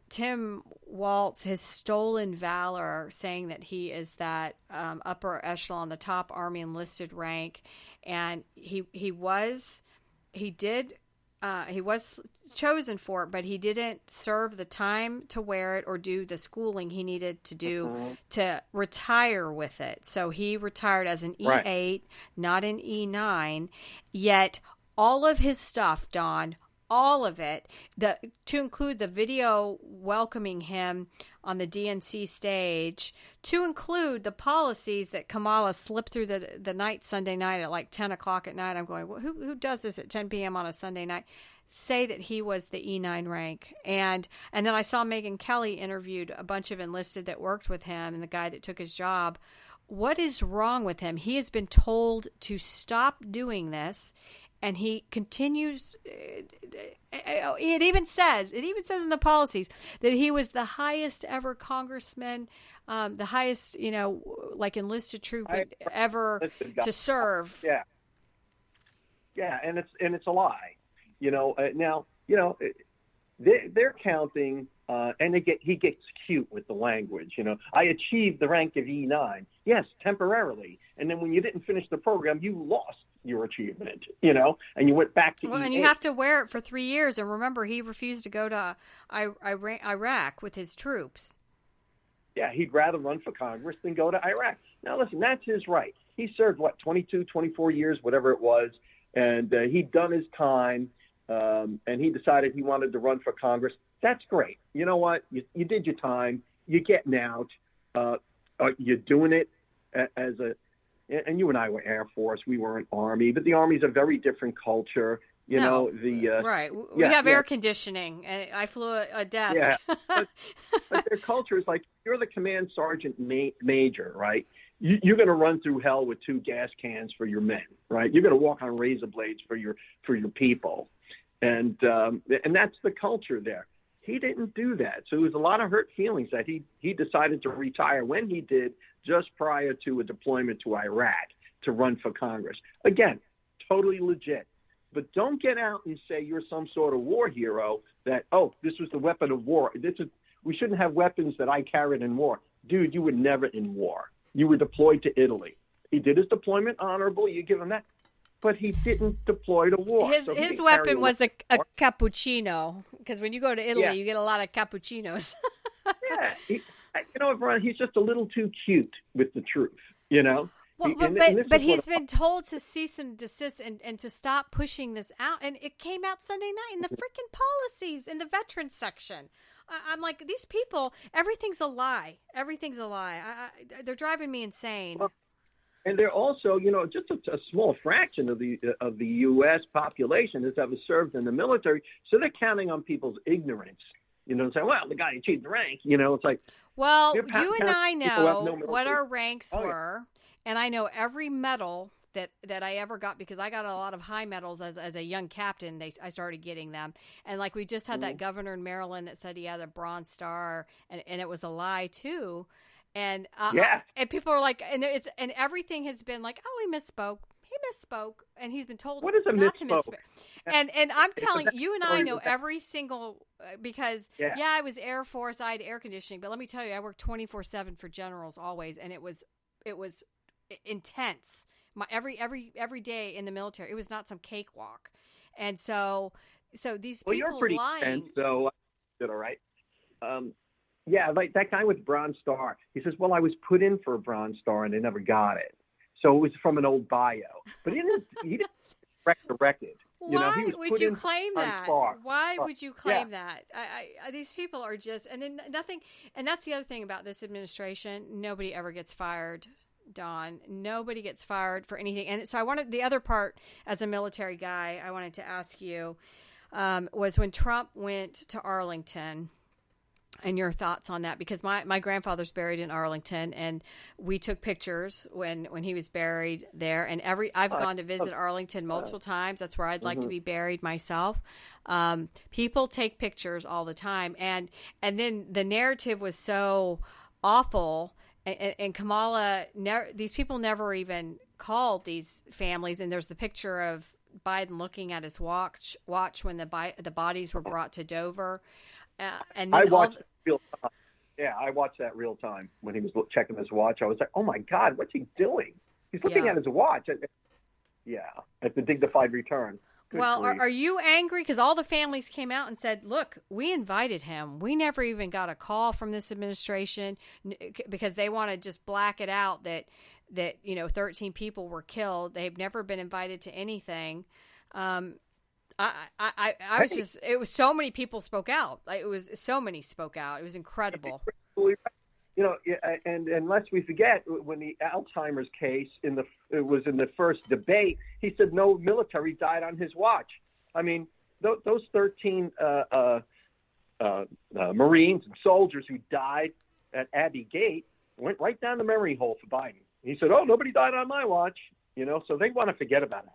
Tim Waltz, his stolen valor, saying that he is that upper echelon, the top Army enlisted rank, and he was chosen for it, but he didn't serve the time to wear it or do the schooling he needed to do to retire with it. So he retired as an E8, not an E9. Yet all of his stuff, Don, all of it, to include the video welcoming him on the DNC stage, to include the policies that Kamala slipped through the night Sunday night at like 10 o'clock at night. I'm going, well, who does this at 10 p.m. on a Sunday night? Say that he was the E9 rank. And then I saw Megyn Kelly interviewed a bunch of enlisted that worked with him and the guy that took his job. What is wrong with him? He has been told to stop doing this. And he continues. It even says in the policies that he was the highest ever congressman, the highest, you know, like enlisted troop ever to serve. Yeah, and it's a lie. You know, now, you know, they're counting, and he gets cute with the language. You know, I achieved the rank of E9. Yes, temporarily, and then when you didn't finish the program, you lost your achievement, you know, and you went back to E8. And you have to wear it for 3 years. And remember, he refused to go to Iraq with his troops. Yeah, he'd rather run for Congress than go to Iraq. Now, listen, that's his right. He served, 22, 24 years, whatever it was, and he'd done his time, and he decided he wanted to run for Congress. That's great. You know what? You did your time. You're getting out. you're doing it as a, and you and I were Air Force, we weren't Army, but the Army's a very different culture. You know, right. We have air conditioning, and I flew a desk. Yeah, but their culture is like, you're the command sergeant major, right? You're going to run through hell with 2 gas cans for your men, right? You're going to walk on razor blades for your people, and that's the culture there. He didn't do that, so there was a lot of hurt feelings that he decided to retire when he did, just prior to a deployment to Iraq to run for Congress. Again, totally legit. But don't get out and say you're some sort of war hero, that, oh, this was the weapon of war. We shouldn't have weapons that I carried in war. Dude, you were never in war. You were deployed to Italy. He did his deployment honorable. You give him that. But he didn't deploy to war. His weapon was a cappuccino, because when you go to Italy, you get a lot of cappuccinos. Veronica, he's just a little too cute with the truth, you know? Well, but he's been told to cease and desist and to stop pushing this out. And it came out Sunday night in the freaking policies in the veterans section. I'm like, these people, everything's a lie. Everything's a lie. They're driving me insane. Well, and they're also, just a small fraction of the U.S. population has ever served in the military. So they're counting on people's ignorance. Saying, well, the guy who achieved the rank, it's like. Well, you and I know what our ranks were. And I know every medal that I ever got, because I got a lot of high medals as a young captain. I started getting them. And like we just had that governor in Maryland that said he had a Bronze Star, and it was a lie too. And and people are like, and everything has been like, oh, he misspoke. He misspoke, and he's been told not to misspoke. And I'm telling you and I know every single, because I was Air Force, I had air conditioning, but let me tell you, I worked 24/7 for generals always, and it was intense. Every day in the military, it was not some cakewalk. And so these people you're pretty lying. Intense, so did all right. Like that guy with Bronze Star. He says, "Well, I was put in for a Bronze Star and I never got it." So it was from an old bio, but he didn't wreck the record. Why would you claim that? Why would you claim that? These people are just, and then nothing. And that's the other thing about this administration. Nobody ever gets fired, Don. Nobody gets fired for anything. And so I wanted, the other part, as a military guy, I wanted to ask you, was when Trump went to Arlington, and your thoughts on that, because my grandfather's buried in Arlington, and we took pictures when he was buried there. And I've gone to visit Arlington multiple times. That's where I'd like to be buried myself. People take pictures all the time, and then the narrative was so awful. And Kamala, these people never even called these families. And there's the picture of Biden looking at his watch when the bodies were brought to Dover. And then I watched real time. Yeah, I watched that real time when he was checking his watch. I was like, "Oh my God, what's he doing? He's looking at his watch." At the dignified return. Good well, grief. are you angry? Because all the families came out and said, "Look, we invited him. We never even got a call from this administration," because they want to just black it out that 13 people were killed. They've never been invited to anything. I was just, it was so many people spoke out. It was so many spoke out. It was incredible. And unless we forget, when the Alzheimer's case it was in the first debate, he said no military died on his watch. I mean, those 13 Marines and soldiers who died at Abbey Gate went right down the memory hole for Biden. He said, "Oh, nobody died on my watch." So they want to forget about it.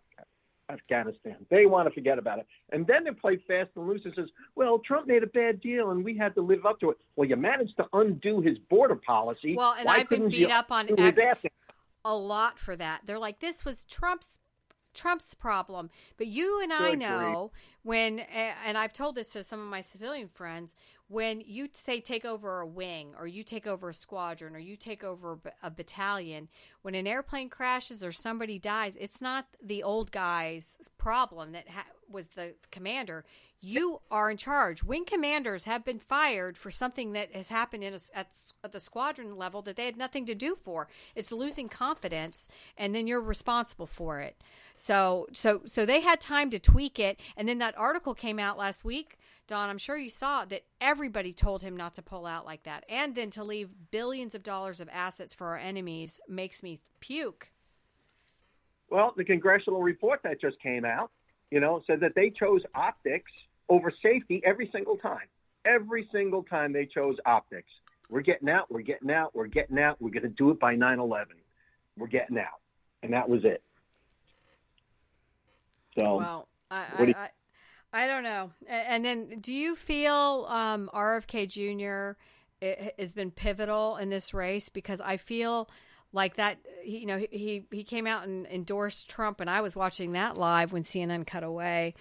Afghanistan. They want to forget about it. And then they play fast and loose and says, well, Trump made a bad deal and we had to live up to it. Well, you managed to undo his border policy. Well, and I've been beat up on X a lot for that. They're like, this was Trump's problem. But you and I know when, and I've told this to some of my civilian friends, when you say take over a wing or you take over a squadron or you take over a battalion, when an airplane crashes or somebody dies, it's not the old guy's problem that was the commander. you are in charge. Wing commanders have been fired for something that has happened at the squadron level that they had nothing to do for. It's losing confidence, and then you're responsible for it. So they had time to tweak it, and then that article came out last week, Don, I'm sure you saw that everybody told him not to pull out like that, and then to leave billions of dollars of assets for our enemies makes me puke. Well, the congressional report that just came out, said that they chose optics over safety every single time. Every single time they chose optics. We're getting out, we're getting out, we're getting out. We're going to do it by 9/11. We're getting out. And that was it. So, well, I don't know. And then do you feel RFK Jr. has been pivotal in this race? Because I feel like that, he came out and endorsed Trump, and I was watching that live when CNN cut away.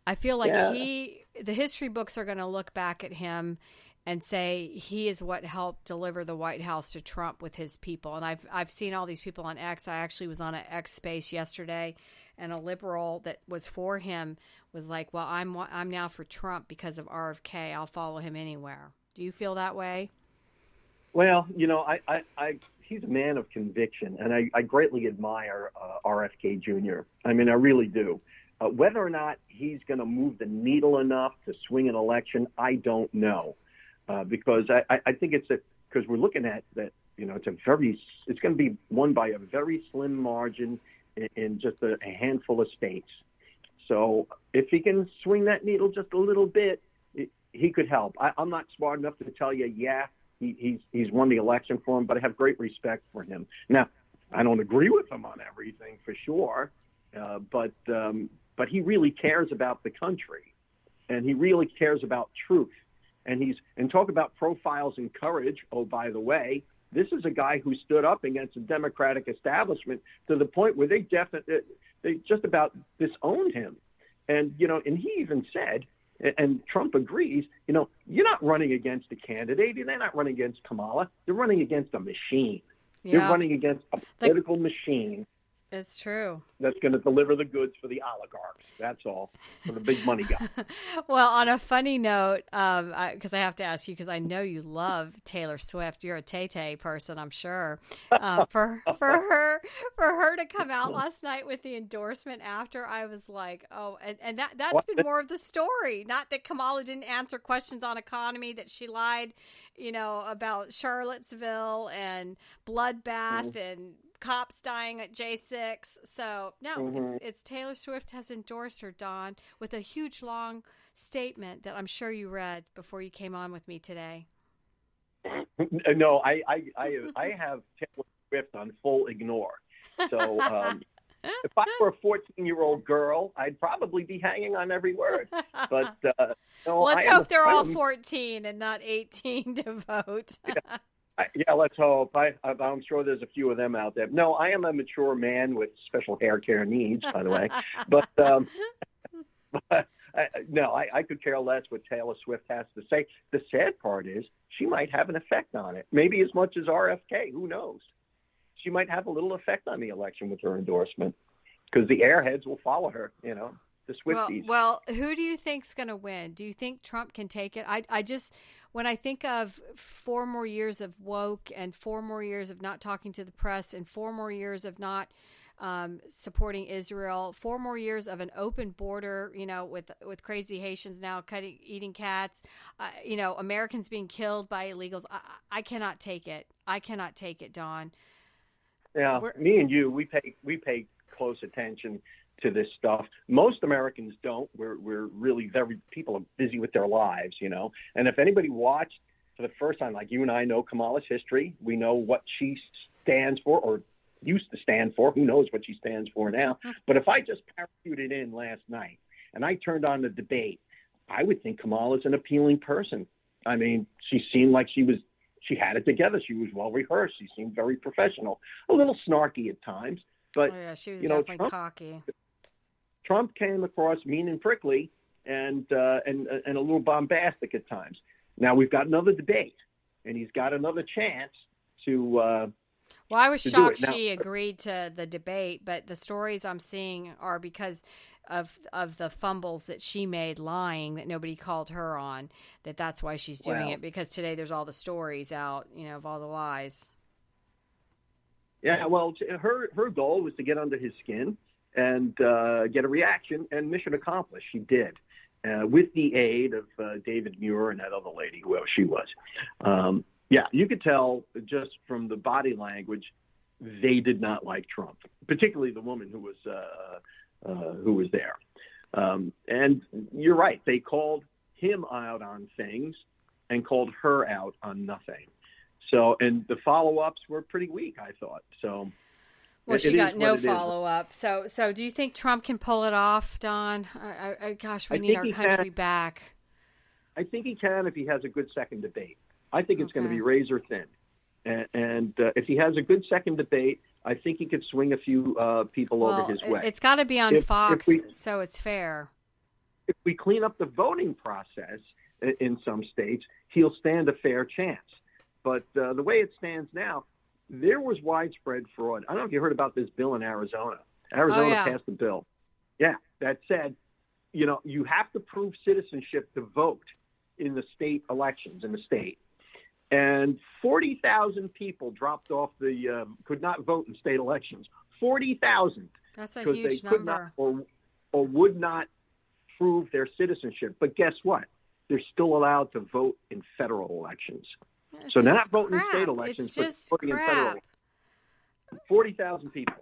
I feel like the history books are going to look back at him and say he is what helped deliver the White House to Trump with his people. And I've seen all these people on X. I actually was on an X space yesterday, and a liberal that was for him was like, well, I'm now for Trump because of RFK. I'll follow him anywhere. Do you feel that way? Well, he's a man of conviction, and I greatly admire RFK Jr. I mean, I really do. Whether or not he's going to move the needle enough to swing an election, I don't know. Because I think because we're looking at that, it's going to be won by a very slim margin in just a handful of states. So if he can swing that needle just a little bit, he could help. I'm not smart enough to tell you, he's won the election for him, but I have great respect for him. Now, I don't agree with him on everything for sure, but he really cares about the country, and he really cares about truth. And talk about profiles and courage. Oh, by the way, this is a guy who stood up against the Democratic establishment to the point where they just about disowned him. And, and he even said, and Trump agrees, you're not running against a candidate. They're not running against Kamala. They're running against a machine. Yeah. They're running against a political machine. It's true. That's going to deliver the goods for the oligarchs. That's all, for the big money guy. Well, on a funny note, because I have to ask you, because I know you love Taylor Swift. You're a Tay-Tay person, I'm sure. For her to come out last night with the endorsement after, I was like, oh, and that's been more of the story. Not that Kamala didn't answer questions on economy, that she lied, about Charlottesville and bloodbath and cops dying at J6. So no, it's Taylor Swift has endorsed her, Don, with a huge long statement that I'm sure you read before you came on with me today. No, I have Taylor Swift on full ignore. So if I were a 14-year-old girl, I'd probably be hanging on every word. But let's hope they're all 14 and not 18 to vote. Yeah, let's hope. I'm sure there's a few of them out there. No, I am a mature man with special hair care needs, by the way. But no, I could care less what Taylor Swift has to say. The sad part is she might have an effect on it, maybe as much as RFK. Who knows? She might have a little effect on the election with her endorsement, because the airheads will follow her, the Swifties. Well, who do you think's going to win? Do you think Trump can take it? I just... When I think of 4 more years of woke and 4 more years of not talking to the press and 4 more years of not supporting Israel, 4 more years of an open border, with crazy Haitians now eating cats, Americans being killed by illegals, I cannot take it. I cannot take it, Don. Yeah, me and you, we pay close attention to this stuff. Most Americans don't. We're really people are busy with their lives, And if anybody watched for the first time, like you and I know Kamala's history, we know what she stands for or used to stand for. Who knows what she stands for now? But if I just parachuted in last night and I turned on the debate, I would think Kamala's an appealing person. I mean, she seemed like she had it together. She was well rehearsed. She seemed very professional, a little snarky at times, but she was definitely cocky. Trump came across mean and prickly and a little bombastic at times. Now we've got another debate, and he's got another chance to Well, I was to do shocked it. Now, she agreed to the debate, but the stories I'm seeing are because of the fumbles that she made lying that nobody called her on, that's why she's doing well, it, because today there's all the stories out, of all the lies. yeah, well, her goal was to get under his skin and get a reaction, and mission accomplished. She did, with the aid of David Muir and that other lady, whoever she was. Yeah, you could tell just from the body language they did not like Trump, particularly the woman who was there. And you're right; they called him out on things and called her out on nothing. So, and the follow-ups were pretty weak, I thought. So, well, she got no follow-up. So do you think Trump can pull it off, Don? Gosh, we need our country back. I think he can if he has a good second debate. I think it's going to be razor thin. And if he has a good second debate, I think he could swing a few people over his way. It's got to be on Fox, so it's fair. If we clean up the voting process in some states, he'll stand a fair chance. But the way it stands now, there was widespread fraud. I don't know if you heard about this bill in Arizona. Arizona passed a bill. Yeah, that said, you have to prove citizenship to vote in the state elections in the state. And 40,000 people dropped off could not vote in state elections. 40,000. That's a huge number. Could not or would not prove their citizenship. But guess what? They're still allowed to vote in federal elections. So they're not voting in state elections, but voting in federal. 40,000 people.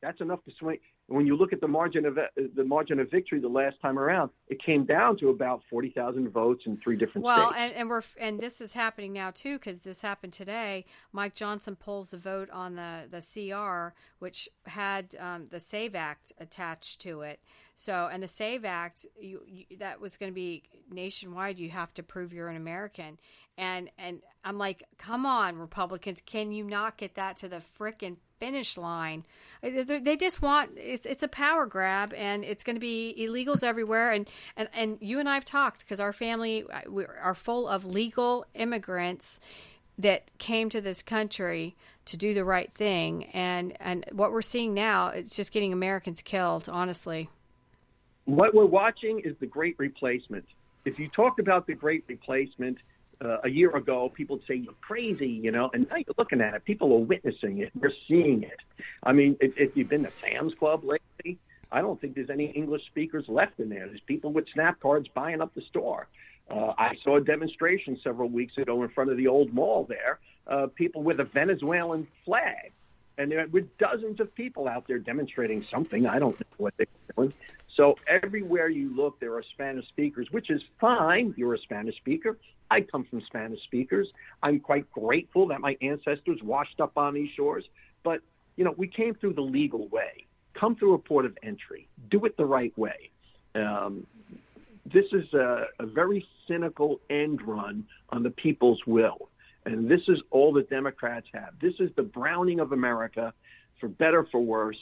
That's enough to swing. When you look at the margin of victory the last time around, it came down to about 40,000 votes in 3 different states. Well, and this is happening now too, because this happened today. Mike Johnson pulls the vote on the CR, which had the SAVE Act attached to it. So, and the SAVE Act, that was going to be nationwide. You have to prove you're an American. And I'm like, come on, Republicans, can you not get that to the frickin' finish line? They just want, it's a power grab, and it's going to be illegals everywhere. And you and I have talked, because our family are full of legal immigrants that came to this country to do the right thing. And what we're seeing now, it's just getting Americans killed, honestly. What we're watching is the Great Replacement. If you talked about the Great Replacement a year ago, people would say you're crazy, and now you're looking at it. People are witnessing it. We're seeing it. I mean, if you've been to Sam's Club lately, I don't think there's any English speakers left in there. There's people with snap cards buying up the store. I saw a demonstration several weeks ago in front of the old mall there, people with a Venezuelan flag. And there were dozens of people out there demonstrating something. I don't know what they're doing. So everywhere you look, there are Spanish speakers, which is fine. You're a Spanish speaker. I come from Spanish speakers. I'm quite grateful that my ancestors washed up on these shores. But, we came through the legal way. Come through a port of entry. Do it the right way. This is a very cynical end run on the people's will. And this is all the Democrats have. This is the browning of America, for better, for worse.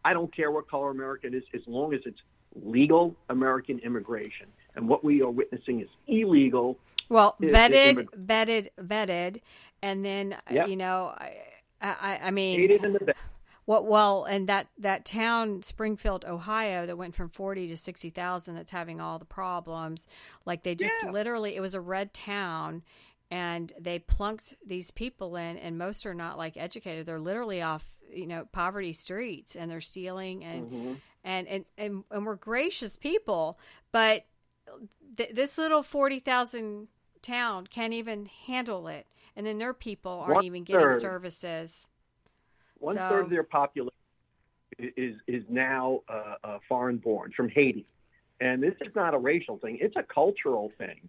I don't care what color America is, as long as it's legal American immigration. And what we are witnessing is illegal. Well, vetted, and then, I mean, aided in the vet. Well, and that town, Springfield, Ohio, that went from 40 to 60,000, that's having all the problems. Like, they just literally, it was a red town, and they plunked these people in, and most are not like educated. They're literally off, poverty streets, and they're stealing, and we're gracious people, but this little 40,000 town can't even handle it, and then their people aren't even getting services. One third of their population is now foreign born from Haiti, and this is not a racial thing; it's a cultural thing.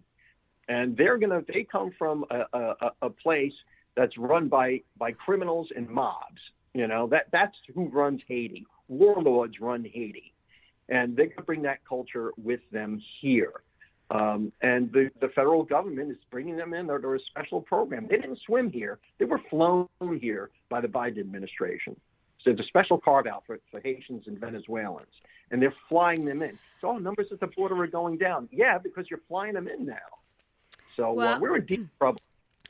And they come from a place that's run by criminals and mobs. That's who runs Haiti. Warlords run Haiti, and they can bring that culture with them here. And the federal government is bringing them in under a special program. They didn't swim here. They were flown here by the Biden administration. So there's a special carve-out for Haitians and Venezuelans, and they're flying them in. So numbers at the border are going down. Yeah, because you're flying them in now. So we're in deep trouble.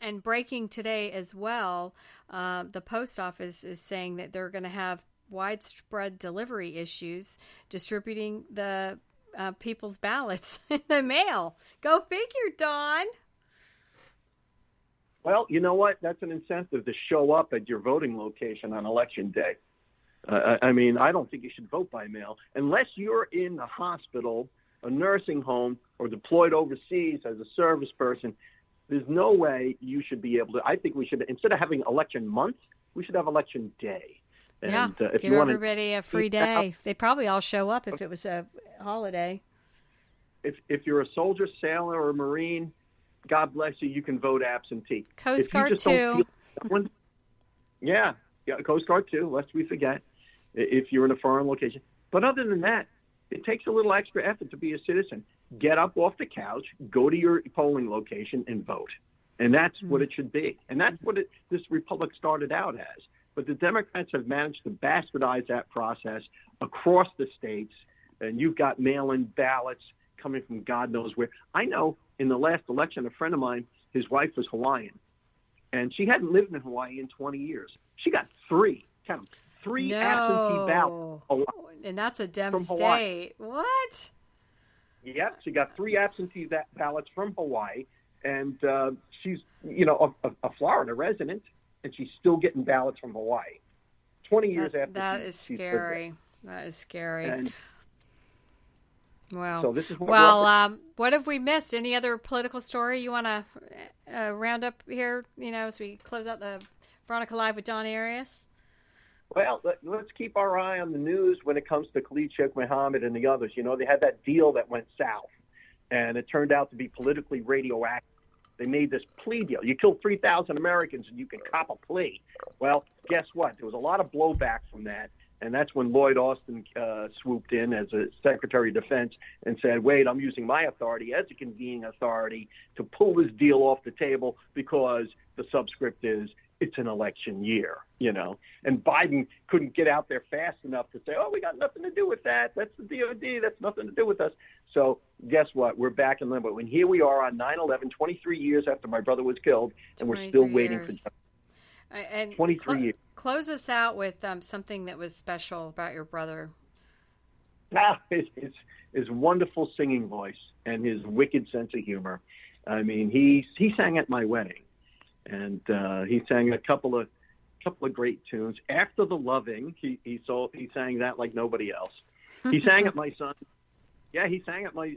And breaking today as well, the post office is saying that they're going to have widespread delivery issues distributing the people's ballots in the mail. Go figure, Don. Well, you know what? That's an incentive to show up at your voting location on Election Day. I mean, I don't think you should vote by mail unless you're in a hospital, a nursing home, or deployed overseas as a service person. There's no way you should be able to. I think we should, instead of having election month, we should have election day. And, if give you everybody a free day. They'd probably all show up if it was a holiday. If you're a soldier, sailor, or Marine, God bless you, you can vote absentee. Coast Guard too. Yeah, Coast Guard too, lest we forget, if you're in a foreign location. But other than that, it takes a little extra effort to be a citizen. Get up off the couch, go to your polling location, and vote. And that's what it should be. And that's what this republic started out as. But the Democrats have managed to bastardize that process across the states. And you've got mail-in ballots coming from God knows where. I know in the last election, a friend of mine, his wife was Hawaiian. And she hadn't lived in Hawaii in 20 years. She got three absentee ballots. And that's a Dem state. What? Yep, she got 3 absentee ballots from Hawaii. And she's, a Florida resident. And she's still getting ballots from Hawaii. 20 years after. That is scary. That is scary. And well, so this is what have we missed? Any other political story you want to round up here, as we close out the Veronica Live with Don Arias? Well, let's keep our eye on the news when it comes to Khalid Sheikh Mohammed and the others. They had that deal that went south, and it turned out to be politically radioactive. They made this plea deal. You kill 3,000 Americans and you can cop a plea. Well, guess what? There was a lot of blowback from that. And that's when Lloyd Austin swooped in as a Secretary of Defense and said, wait, I'm using my authority as a convening authority to pull this deal off the table because the subscript is it's an election year, And Biden couldn't get out there fast enough to say, oh, we got nothing to do with that. That's the DOD. That's nothing to do with us. So guess what? We're back in limbo. And here we are on 9/11, 23 years after my brother was killed, and we're still waiting for justice. And 23 years. Close us out with something that was special about your brother. His wonderful singing voice and his wicked sense of humor. I mean, he sang at my wedding. And he sang a couple of great tunes. After the Loving, he sang that like nobody else. He sang at my son. Yeah, he sang at my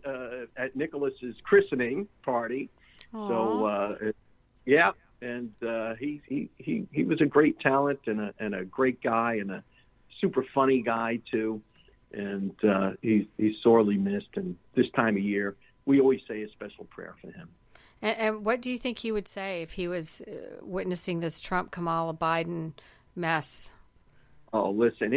at Nicholas's christening party. Aww. So yeah, and he was a great talent and a great guy and a super funny guy too. And he's sorely missed. And this time of year, we always say a special prayer for him. And what do you think he would say if he was witnessing this Trump-Kamala Biden mess? Oh, listen,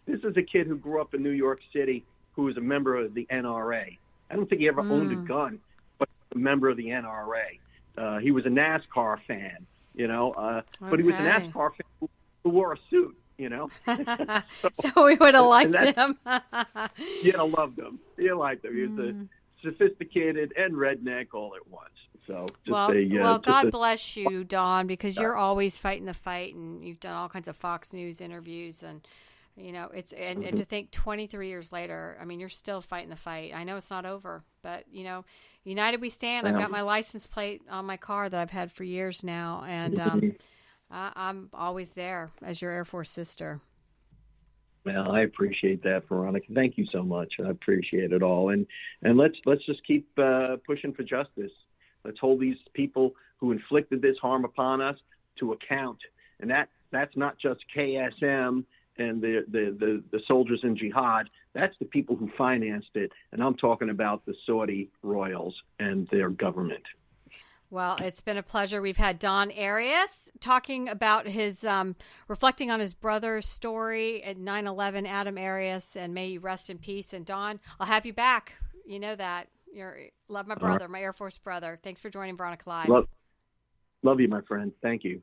this is a kid who grew up in New York City who was a member of the NRA. I don't think he ever owned a gun, but a member of the NRA. He was a NASCAR fan, but he was a NASCAR fan who wore a suit, So we would have liked him. Yeah, loved him. You liked him. He was a sophisticated and redneck all at once. So God bless you, Don, because you're always fighting the fight, and you've done all kinds of Fox News interviews, and it's and to think 23 years later, I mean, you're still fighting the fight. I know it's not over, but united we stand. I've got my license plate on my car that I've had for years now, and I'm always there as your Air Force sister. Well, I appreciate that, Veronica. Thank you so much. I appreciate it all. And let's just keep pushing for justice. Let's hold these people who inflicted this harm upon us to account. And that's not just KSM and the soldiers in jihad. That's the people who financed it. And I'm talking about the Saudi royals and their government. Well, it's been a pleasure. We've had Don Arias talking about his, reflecting on his brother's story at 9/11, Adam Arias, and may you rest in peace. And Don, I'll have you back. You know that. Love my brother, my Air Force brother. Thanks for joining Veronica Live. Love you, my friend. Thank you.